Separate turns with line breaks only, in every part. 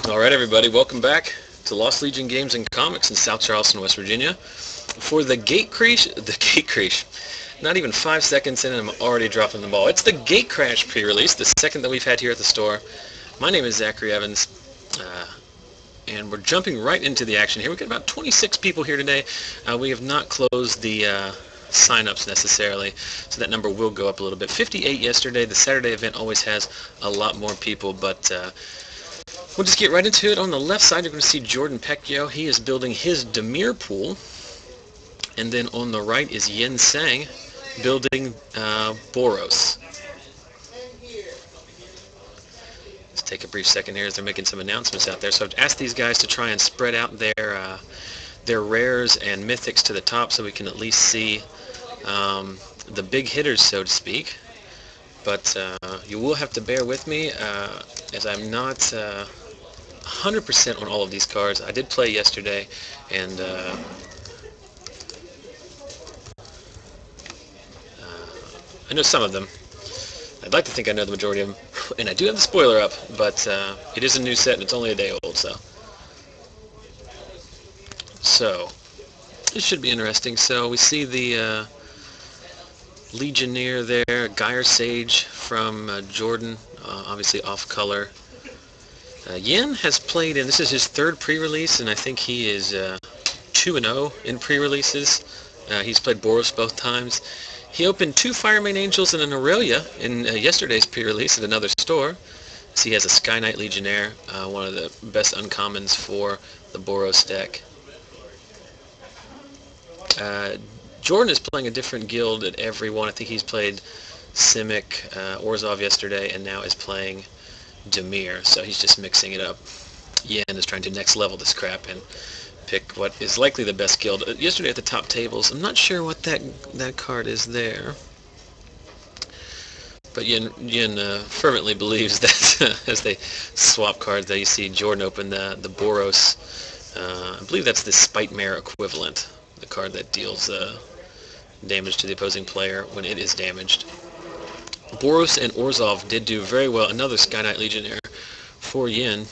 Alright everybody, welcome back to Lost Legion Games and Comics in South Charleston, West Virginia for the Gatecrash, not even 5 seconds in and I'm already dropping the ball. It's the Gatecrash Prerelease, the second that we've had here at the store. My name is Zachary Evans, and we're jumping right into the action here. We've got about 26 people here today. We have not closed the sign-ups necessarily, so that number will go up a little bit. 58 yesterday. The Saturday event always has a lot more people, but we'll just get right into it. On the left side, you're going to see Jordan Pectyo. He is building his Dimir pool. And then on the right is Yen-shyang building Boros. Let's take a brief second here as they're making some announcements out there. So I've asked these guys to try and spread out their rares and mythics to the top so we can at least see the big hitters, so to speak. But you will have to bear with me as I'm not 100% on all of these cards. I did play yesterday, and I know some of them. I'd like to think I know the majority of them, and I do have the spoiler up, but it is a new set and it's only a day old, so this should be interesting. So we see the Legionnaire there, Gyre Sage from Jordan, obviously off color. Yen has played in, this is his third pre-release, and I think he is 2-0 in pre-releases. He's played Boros both times. He opened 2 Firemane Angels and an Aurelia in yesterday's pre-release at another store. So he has a Sky Knight Legionnaire, one of the best uncommons for the Boros deck. Jordan is playing a different guild at every one. I think he's played Simic, Orzhov yesterday, and now is playing Dimir, so he's just mixing it up. Yen is trying to next level this crap and pick what is likely the best guild. Yesterday at the top tables, I'm not sure what that card is there, but Yen fervently believes that as they swap cards, that you see Jordan open the Boros. I believe that's the Spite-Mare equivalent, the card that deals damage to the opposing player when it is damaged. Boros and Orzhov did do very well. Another Sky Knight Legionnaire for Yen.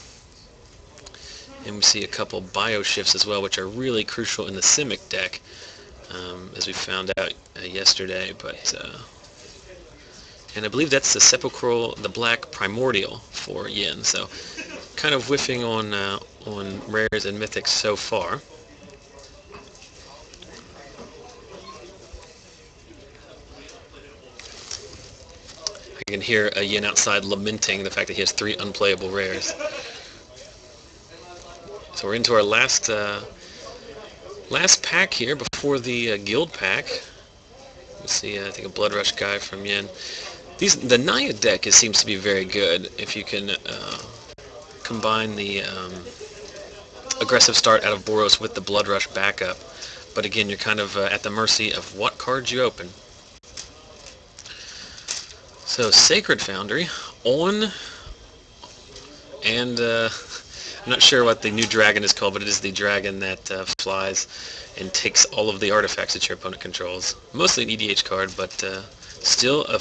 And we see a couple bio shifts as well, which are really crucial in the Simic deck, as we found out yesterday. But and I believe that's the Sepulchral, the Black Primordial for Yen. So kind of whiffing on rares and mythics so far. I can hear Yen outside lamenting the fact that he has 3 unplayable rares. So we're into our last pack here before the guild pack. We see I think a Blood Rush guy from Yen. The Naya deck seems to be very good if you can combine the aggressive start out of Boros with the Blood Rush backup. But again, you're kind of at the mercy of what cards you open. So Sacred Foundry on, and I'm not sure what the new dragon is called, but it is the dragon that flies and takes all of the artifacts that your opponent controls. Mostly an EDH card, but still a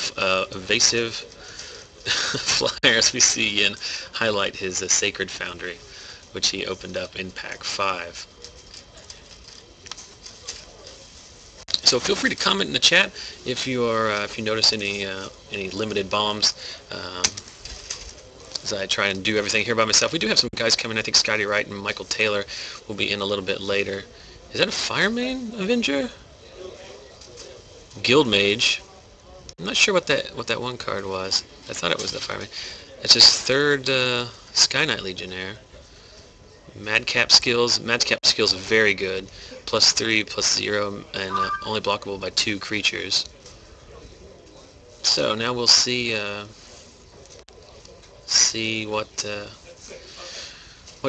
evasive flyer, as we see Yen highlight his Sacred Foundry, which he opened up in pack 5. So feel free to comment in the chat if you notice any limited bombs. As I try and do everything here by myself. We do have some guys coming. I think Scotty Wright and Michael Taylor will be in a little bit later. Is that a Firemane Avenger? Guild Mage. I'm not sure what that one card was. I thought it was the Firemane. It's his third Sky Knight Legionnaire. Madcap skills. Madcap skills very good. +3, +0, and only blockable by 2 creatures. So now we'll see what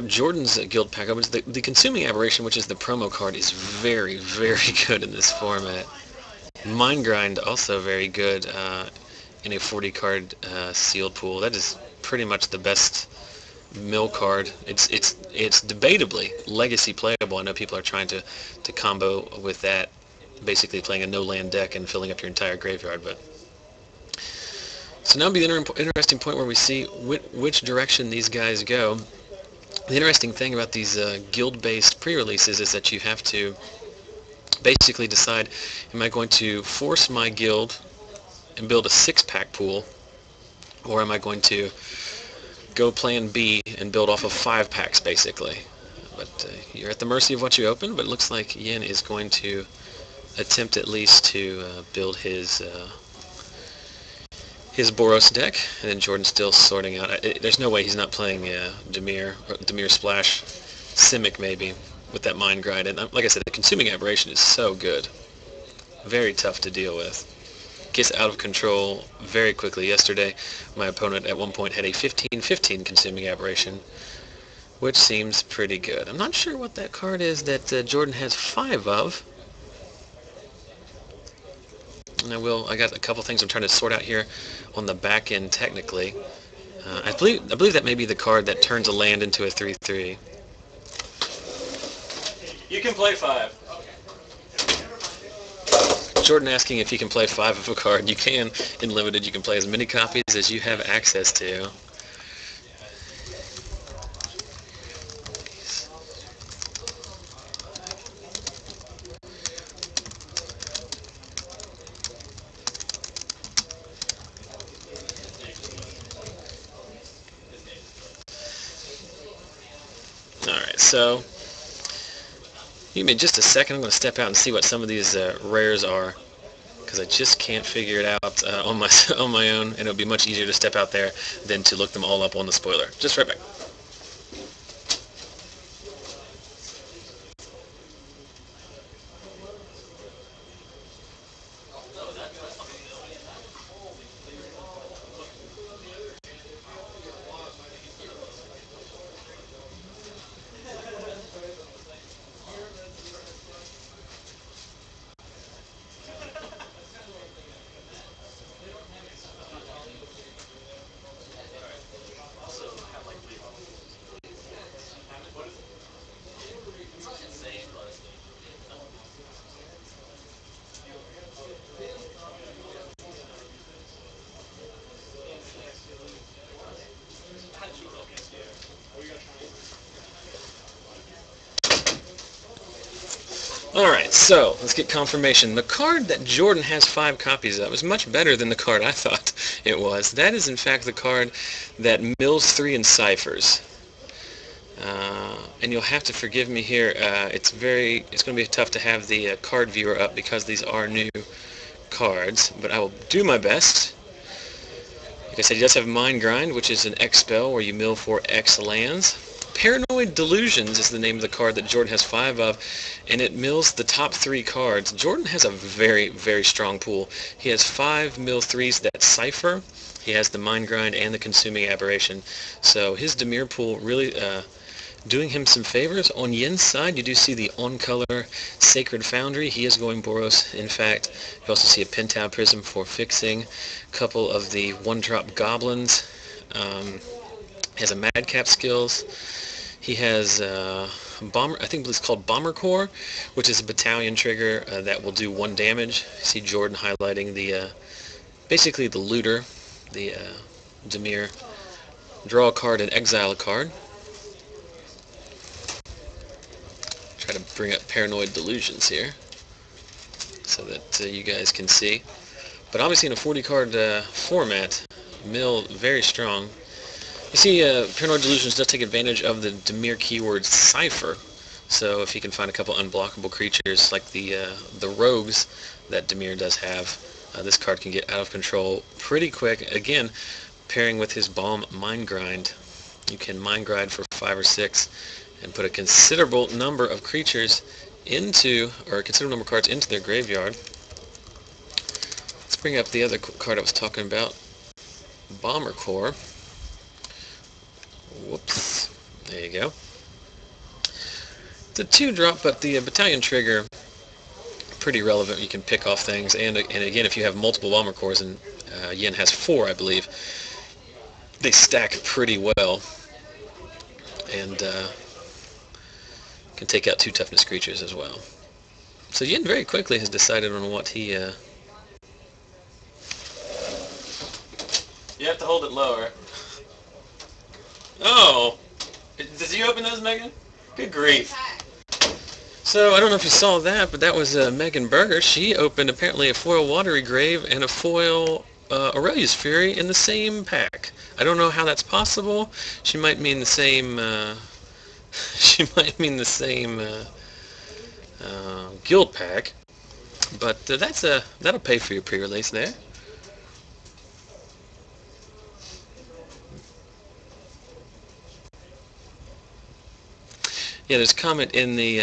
Jordan's guild pack opens. The Consuming Aberration, which is the promo card, is very, very good in this format. Mind Grind also very good in a 40 card sealed pool. That is pretty much the best mill card. It's debatably legacy playable. I know people are trying to combo with that, basically playing a no land deck and filling up your entire graveyard, but so now will be an interesting point where we see which direction these guys go. The interesting thing about these guild-based pre-releases is that you have to basically decide, am I going to force my guild and build a 6-pack pool, or am I going to go plan B and build off of 5 packs basically? But you're at the mercy of what you open, but it looks like Yen is going to attempt at least to build his Boros deck, and then Jordan's still sorting out. There's no way he's not playing Dimir, or Dimir Splash, Simic maybe, with that Mind Grind. And like I said, the Consuming Aberration is so good. Very tough to deal with. Gets out of control very quickly. Yesterday, my opponent at one point had a 15-15 Consuming Aberration, which seems pretty good. I'm not sure what that card is that Jordan has 5 of. And I got a couple things I'm trying to sort out here on the back end technically. I believe that may be the card that turns a land into a 3/3. You can play 5. Jordan asking if he can play 5 of a card. You can. In Limited, you can play as many copies as you have access to. Alright, so give me just a second. I'm going to step out and see what some of these rares are, because I just can't figure it out on my own, and it would be much easier to step out there than to look them all up on the spoiler. Just right back. Alright, so let's get confirmation. The card that Jordan has 5 copies of is much better than the card I thought it was. That is in fact the card that mills 3 and ciphers. And you'll have to forgive me here. It's going to be tough to have the card viewer up because these are new cards, but I will do my best. Like I said, he does have Mind Grind, which is an X spell where you mill for X lands. Paranoid Delusions is the name of the card that Jordan has 5 of, and it mills the top 3 cards. Jordan has a very, very strong pool. He has 5 mill 3s that cipher. He has the Mind Grind and the Consuming Aberration. So his Dimir pool really doing him some favors. On Yen's side, you do see the on-color Sacred Foundry. He is going Boros. In fact, you also see a Pectyo Prism for fixing. A couple of the one-drop Goblins. He has a Madcap skills. He has Bomber, I think it's called Bomber Core, which is a battalion trigger that will do 1 damage. You see Jordan highlighting the basically the looter, the Dimir. Draw a card and exile a card. Try to bring up Paranoid Delusions here so that you guys can see. But obviously in a 40-card format, mill very strong. You see, Paranoid Delusions does take advantage of the Dimir keyword Cipher, so if you can find a couple unblockable creatures like the rogues that Dimir does have, this card can get out of control pretty quick. Again, pairing with his Bomb Mind Grind, you can Mind Grind for 5 or 6 and put a considerable number of creatures into, or a considerable number of cards into their graveyard. Let's bring up the other card I was talking about, Bomber Core. Whoops. There you go. It's a 2-drop, but the battalion trigger, pretty relevant. You can pick off things, and again, if you have multiple Bomber Cores, and Yen has 4, I believe, they stack pretty well, and can take out 2 toughness creatures as well. So Yen very quickly has decided on what he... You have to hold it lower. Oh! Did you open those, Megan? Good grief. So, I don't know if you saw that, but that was Megan Berger. She opened apparently a foil Watery Grave and a foil Aurelia's Fury in the same pack. I don't know how that's possible. She might mean the same. She might mean the same guild pack, but that'll pay for your pre-release there. Yeah, there's a comment in the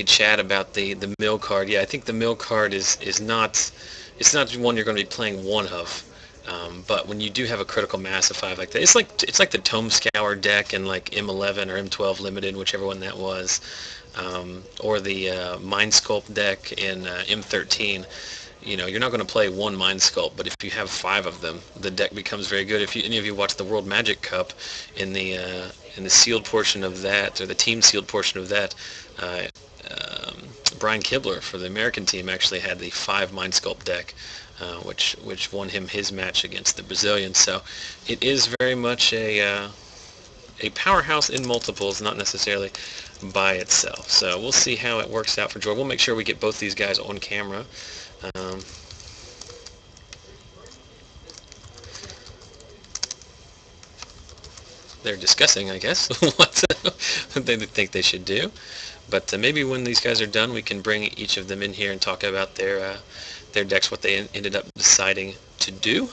chat about the mill card. Yeah, I think the mill card is not, it's not one you're going to be playing one of. But when you do have a critical mass of 5 like that, it's like the Tome Scour deck in like M11 or M12 Limited, whichever one that was, or the Mind Sculpt deck in M13. You know, you're not going to play one Mind Sculpt, but if you have 5 of them, the deck becomes very good. If any of you watch the World Magic Cup, in the sealed portion of that, or the team sealed portion of that, uh, Brian Kibler for the American team actually had the 5 Mind Sculpt deck, which won him his match against the Brazilians. So it is very much a powerhouse in multiples, not necessarily by itself. So we'll see how it works out for Jordan. We'll make sure we get both these guys on camera. They're discussing, I guess, what they think they should do. But maybe when these guys are done, we can bring each of them in here and talk about their decks, what they ended up deciding to do.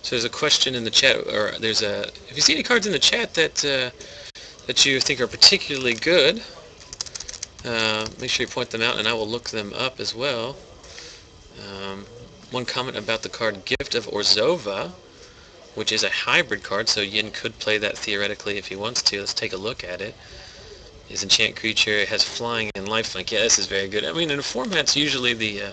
So there's a question in the chat, or if you see any cards in the chat that you think are particularly good, make sure you point them out, and I will look them up as well. One comment about the card Gift of Orzhova, which is a hybrid card, so Yin could play that theoretically if he wants to. Let's take a look at it. His enchant creature, it has flying and lifelink. Yeah, this is very good. I mean, in formats, usually the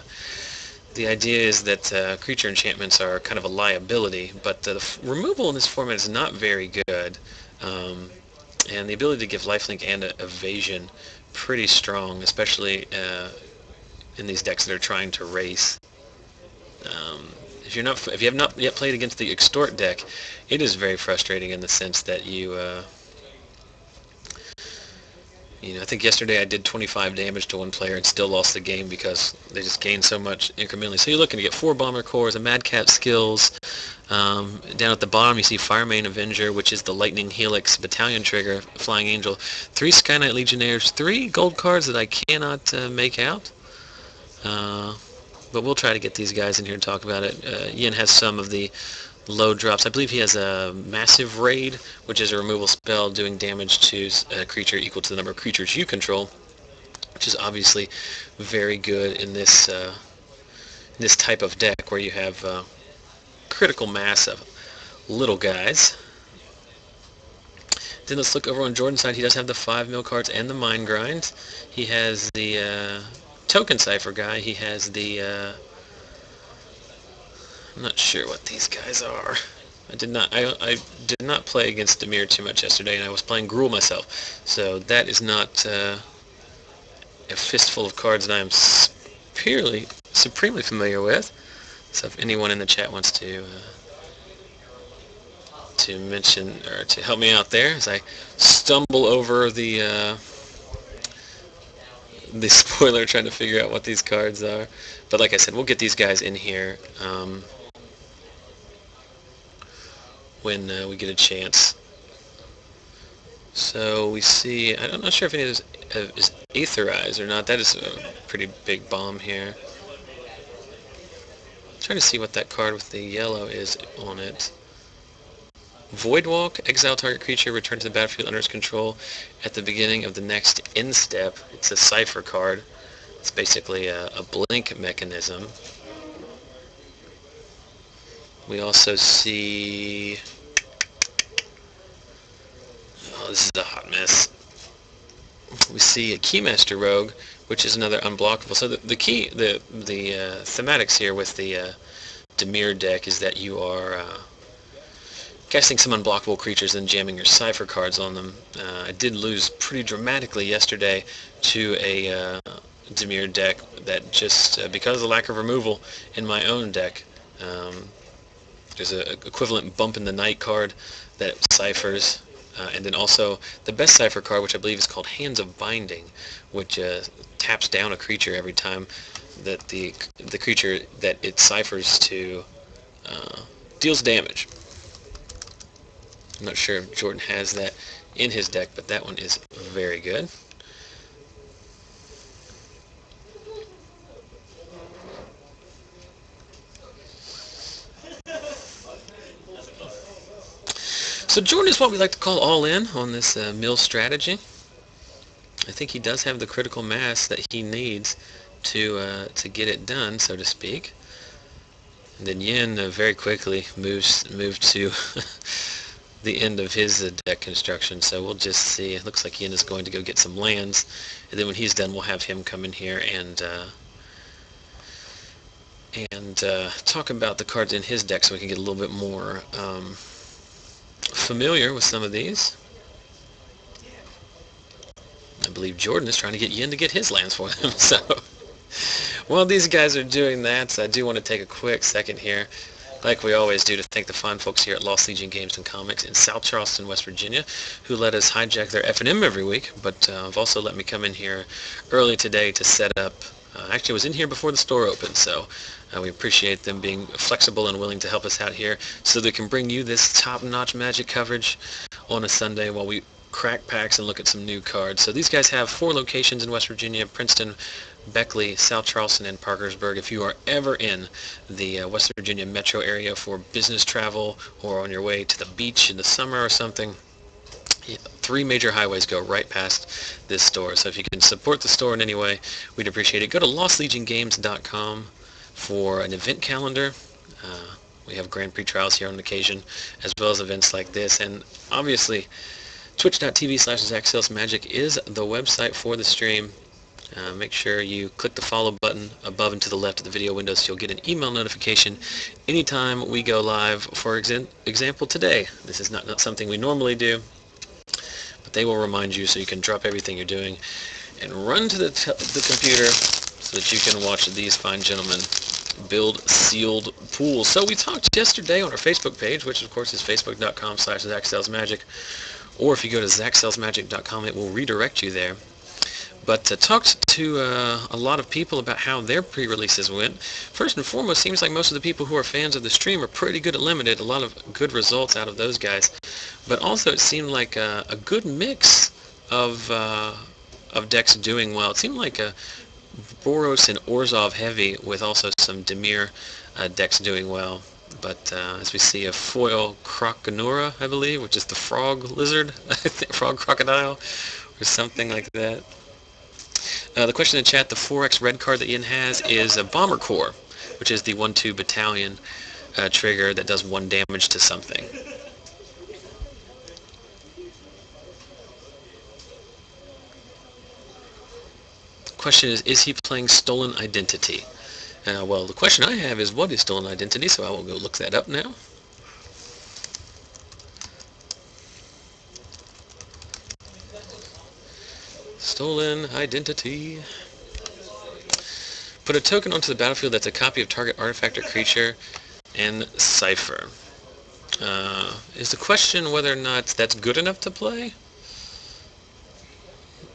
idea is that creature enchantments are kind of a liability, but the removal in this format is not very good. And the ability to give lifelink and evasion pretty strong, especially in these decks that are trying to race. If you have not yet played against the Extort deck, it is very frustrating in the sense that I think yesterday I did 25 damage to one player and still lost the game because they just gained so much incrementally. So you're looking to get 4 Bomber Cores, a Madcap Skills. Down at the bottom you see Firemane Avenger, which is the Lightning Helix Battalion Trigger, Flying Angel. 3 Sky Knight Legionnaires, 3 gold cards that I cannot make out. But we'll try to get these guys in here and talk about it. Yin has some of the low drops. I believe he has a Massive Raid, which is a removal spell doing damage to a creature equal to the number of creatures you control, which is obviously very good in this type of deck where you have critical mass of little guys. Then let's look over on Jordan's side. He does have the 5 mill cards and the Mind Grind. He has the Token Cipher guy. He has the I'm not sure what these guys are. I did not play against Dimir too much yesterday, and I was playing Gruul myself. So that is not a fistful of cards that I am supremely familiar with. So if anyone in the chat wants to mention or to help me out there as I stumble over the spoiler trying to figure out what these cards are. But like I said, we'll get these guys in here when we get a chance. So we see, I'm not sure if any of this is aetherized or not. That is a pretty big bomb here. I'm trying to see what that card with the yellow is on it. Voidwalk, exile target creature, return to the battlefield under its control at the beginning of the next end step. It's a cipher card. It's basically a blink mechanism. We also see... Oh, this is a hot mess. We see a Keymaster Rogue, which is another unblockable. So the thematics here with the Dimir deck is that you are casting some unblockable creatures and jamming your Cypher cards on them. I did lose pretty dramatically yesterday to a Dimir deck that just, because of the lack of removal in my own deck, there's an equivalent Bump in the Night card that ciphers, and then also the best cipher card, which I believe is called Hands of Binding, which taps down a creature every time that the creature that it ciphers to deals damage. I'm not sure if Jordan has that in his deck, but that one is very good. So Jordan is what we like to call all in on this mill strategy. I think he does have the critical mass that he needs to get it done, so to speak. And then Yen very quickly moved to the end of his deck construction, so we'll just see. It looks like Yen is going to go get some lands, and then when he's done, we'll have him come in here and talk about the cards in his deck so we can get a little bit more familiar with some of these. I believe Jordan is trying to get Yen to get his lands for him. So while these guys are doing that, I do want to take a quick second here, like we always do, to thank the fine folks here at Lost Legion Games and Comics in South Charleston, West Virginia, who let us hijack their F&M every week, but have also let me come in here early today to set up. Actually, I was in here before the store opened, so we appreciate them being flexible and willing to help us out here so they can bring you this top-notch Magic coverage on a Sunday while we crack packs and look at some new cards. So these guys have 4 locations in West Virginia: Princeton, Beckley, South Charleston, and Parkersburg. If you are ever in the West Virginia metro area for business travel or on your way to the beach in the summer or something, 3 major highways go right past this store. So if you can support the store in any way, we'd appreciate it. Go to lostlegiongames.com for an event calendar. We have Grand Prix trials here on occasion, as well as events like this. And obviously, twitch.tv/ZachSalesMagic is the website for the stream. Make sure you click the follow button above and to the left of the video window so you'll get an email notification anytime we go live. For example, today. This is not something we normally do, but they will remind you so you can drop everything you're doing and run to the computer so that you can watch these fine gentlemen build sealed pools. So we talked yesterday on our Facebook page, which of course is facebook.com/ZachSalesMagic, or if you go to ZachSalesMagic.com, it will redirect you there. But talked to a lot of people about how their pre-releases went. First and foremost, seems like most of the people who are fans of the stream are pretty good at Limited. A lot of good results out of those guys. But also it seemed like a good mix of decks doing well. It seemed like a Boros and Orzhov heavy with also some Dimir decks doing well. But as we see, a foil Croconura, I believe, which is the frog lizard, I think, frog crocodile, or something like that. The question in the chat, the 4X red card that Yen has is a Bomber Corps, which is the 1/2 battalion trigger that does 1 damage to something. Question is he playing Stolen Identity? Well, the question I have is, what is Stolen Identity? So I will go look that up now. Stolen Identity. Put a token onto the battlefield that's a copy of target artifact or creature and cipher. Is the question whether or not that's good enough to play?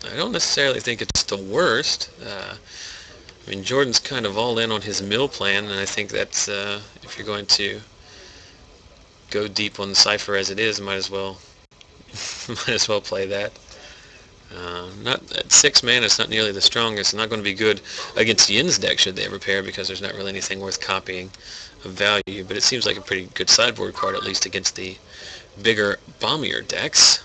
I don't necessarily think it's the worst. I mean, Jordan's kind of all in on his mill plan, and I think that's, if you're going to go deep on the cipher as it is, might as well play that. Not at 6 mana, it's not nearly the strongest. It's not going to be good against Yen's deck should they ever pair, because there's not really anything worth copying of value. But it seems like a pretty good sideboard card, at least against the bigger, bombier decks.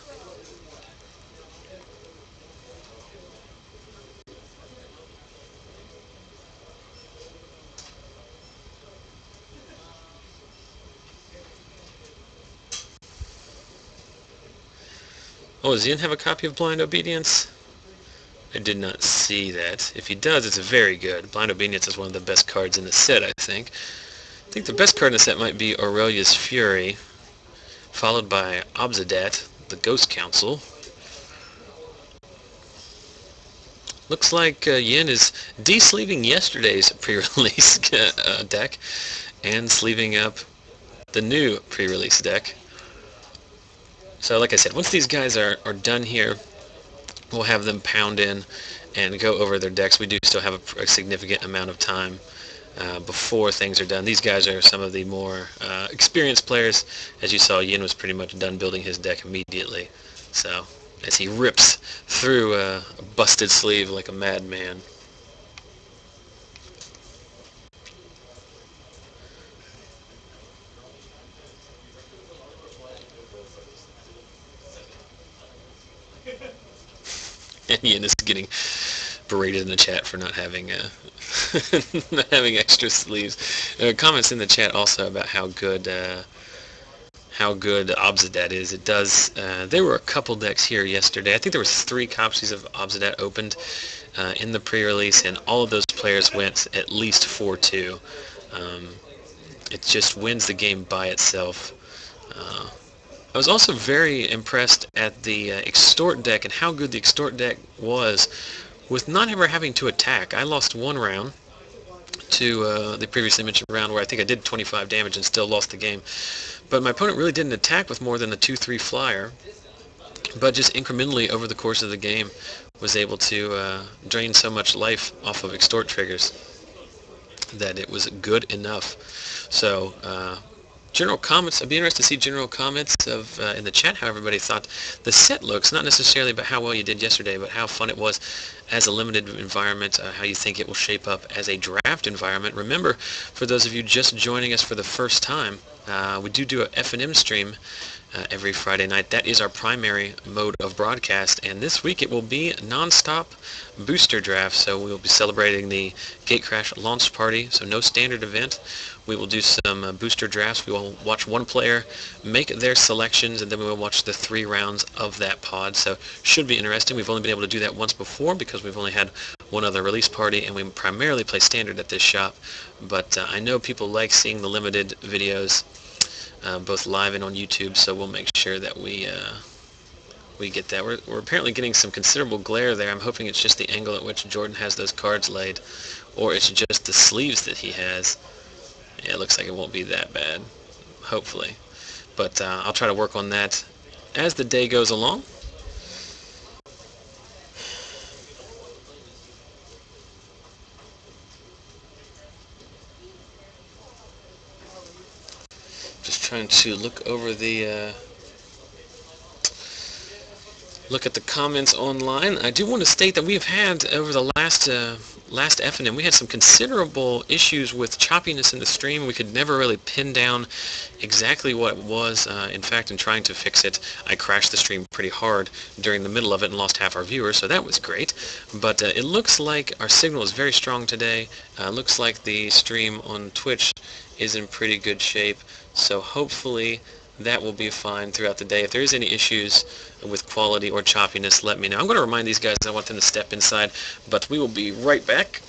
Oh, does Yen have a copy of Blind Obedience? I did not see that. If he does, it's very good. Blind Obedience is one of the best cards in the set, I think. I think the best card in the set might be Aurelia's Fury. followed by Obsidat, the Ghost Council. Looks like Yen is de-sleeving yesterday's pre-release deck and sleeving up the new pre-release deck. So like I said, once these guys are done here, we'll have them pound in and go over their decks. We do still have a significant amount of time before things are done. These guys are some of the more experienced players. As you saw, Yin was pretty much done building his deck immediately. So as he rips through a busted sleeve like a madman. And Yin is getting berated in the chat for not having not having extra sleeves. Comments in the chat also about how good Obsidat is. It does. There were a couple decks here yesterday. I think there was 3 copies of Obsidat opened in the pre-release, and all of those players went at least 4-2. It just wins the game by itself. I was also very impressed at the Extort deck and how good the Extort deck was with not ever having to attack. I lost 1 round to the previously mentioned round where I think I did 25 damage and still lost the game. But my opponent really didn't attack with more than a 2-3 flyer, but just incrementally over the course of the game was able to drain so much life off of Extort triggers that it was good enough. So general comments, I'd be interested to see general comments of in the chat how everybody thought the set looks, not necessarily about how well you did yesterday, but how fun it was as a limited environment, how you think it will shape up as a draft environment. Remember, for those of you just joining us for the first time, we do a F&M stream every Friday night. That is our primary mode of broadcast, and this week it will be non-stop booster draft. So we will be celebrating the Gatecrash launch party, so no standard event. We will do some booster drafts. We will watch one player make their selections, and then we will watch the 3 rounds of that pod. So should be interesting. We've only been able to do that once before because we've only had one other release party, and we primarily play standard at this shop. But I know people like seeing the limited videos, both live and on YouTube, so we'll make sure that we get that. We're apparently getting some considerable glare there. I'm hoping it's just the angle at which Jordan has those cards laid, or it's just the sleeves that he has. Yeah, it looks like it won't be that bad, hopefully. But I'll try to work on that as the day goes along. Just trying to look over the look at the comments online. I do want to state that we have had over the last F&M, we had some considerable issues with choppiness in the stream. We could never really pin down exactly what it was. In fact, in trying to fix it, I crashed the stream pretty hard during the middle of it and lost half our viewers, so that was great. But it looks like our signal is very strong today. Looks like the stream on Twitch is in pretty good shape, so hopefully that will be fine throughout the day. If there's any issues with quality or choppiness, let me know. I'm going to remind these guys I want them to step inside, but we will be right back.